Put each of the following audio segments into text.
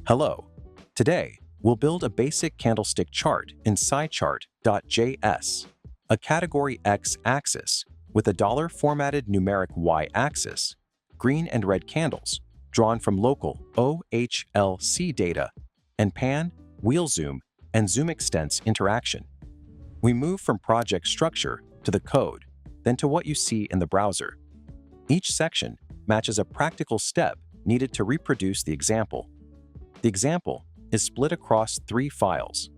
Hello. Today, we'll build a basic candlestick chart in SciChart.js, a category X axis with a $formatted numeric Y axis, green and red candles drawn from local OHLC data, and pan, wheel zoom, and zoom extents interaction. We move from project structure to the code, then to what you see in the browser. Each section matches a practical step needed to reproduce the example. The example is split across 3 files.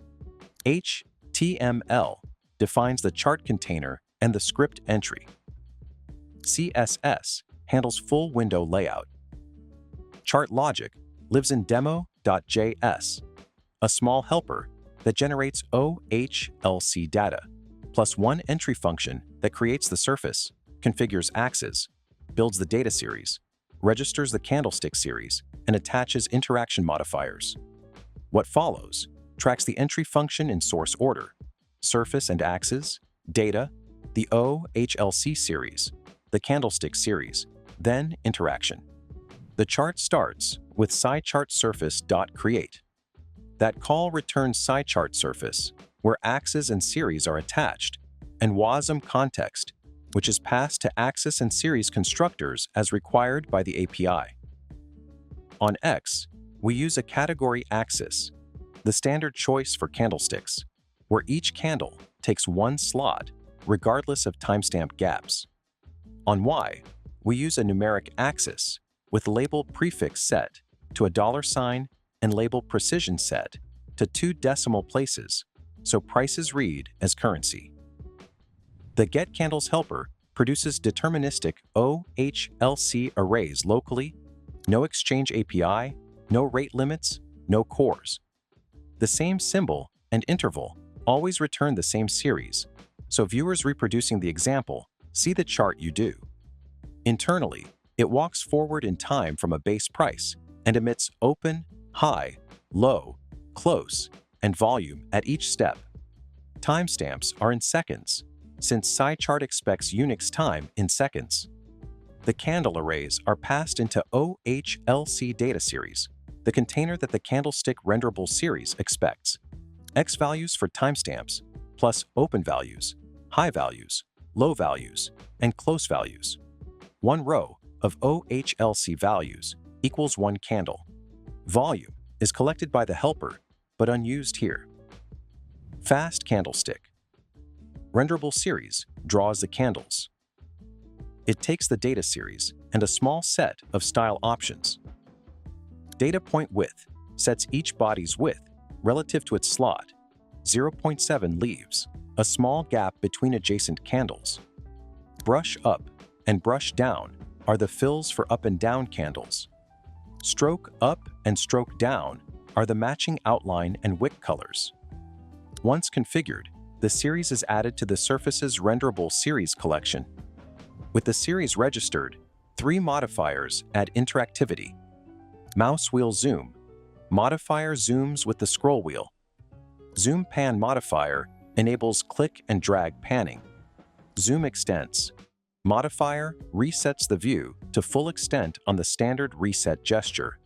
HTML defines the chart container and the script entry. CSS handles full window layout. Chart logic lives in demo.js, a small helper that generates OHLC data, plus one entry function that creates the surface, configures axes, builds the data series, registers the candlestick series, and attaches interaction modifiers. What follows tracks the entry function in source order, surface and axes, data, the OHLC series, the candlestick series, then interaction. The chart starts with SciChartSurface.create. That call returns SciChartSurface, where axes and series are attached, and WASM context, which is passed to axis and series constructors as required by the API. On X, we use a CategoryAxis, the standard choice for candlesticks, where each candle takes one slot, regardless of timestamp gaps. On Y, we use a numeric axis with label prefix set to a $sign and label precision set to 2 decimal places, so prices read as currency. The getCandles helper produces deterministic OHLC arrays locally, no exchange API, no rate limits, no cores. The same symbol and interval always return the same series, so viewers reproducing the example see the chart you do. Internally, it walks forward in time from a base price and emits open, high, low, close, and volume at each step. Timestamps are in seconds, since SciChart expects Unix time in seconds. The candle arrays are passed into OHLC data series, the container that the CategoryAxis expects. X values for timestamps, plus open values, high values, low values, and close values. One row of OHLC values equals one candle. Volume is collected by the helper, but unused here. FastCandlestickRenderableSeries draws the candles. It takes the data series and a small set of style options. Data point width sets each body's width relative to its slot. 0.7 leaves a small gap between adjacent candles. Brush up and brush down are the fills for up and down candles. Stroke up and stroke down are the matching outline and wick colors. Once configured, the series is added to the Surface's renderable series collection. With the series registered, 3 modifiers add interactivity. Mouse wheel zoom. Modifier zooms with the scroll wheel. Zoom pan modifier enables click and drag panning. Zoom extents. Modifier resets the view to full extent on the standard reset gesture.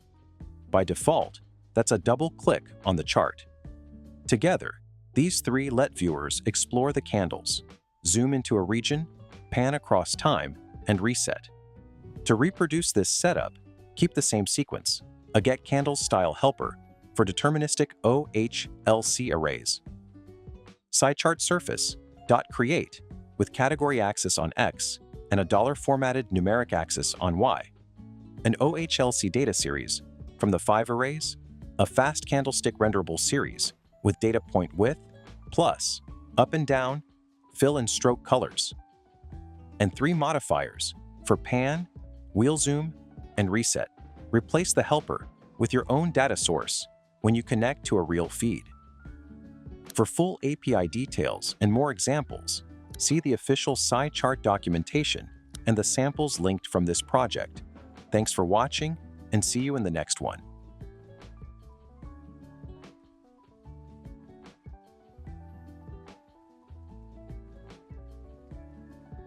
By default, that's a double click on the chart. Together, these 3 let viewers explore the candles, zoom into a region, pan across time, and reset. To reproduce this setup, keep the same sequence, a getCandles style helper for deterministic OHLC arrays. SciChartSurface.create with CategoryAxis on X and a $formatted numeric axis on Y. An OHLC data series from the 5 arrays, a FastCandlestickRenderableSeries with data point width, plus, up and down, fill and stroke colors, and 3 modifiers for pan, wheel zoom, and reset. Replace the helper with your own data source when you connect to a real feed. For full API details and more examples, see the official SciChart documentation and the samples linked from this project. Thanks for watching, and see you in the next one.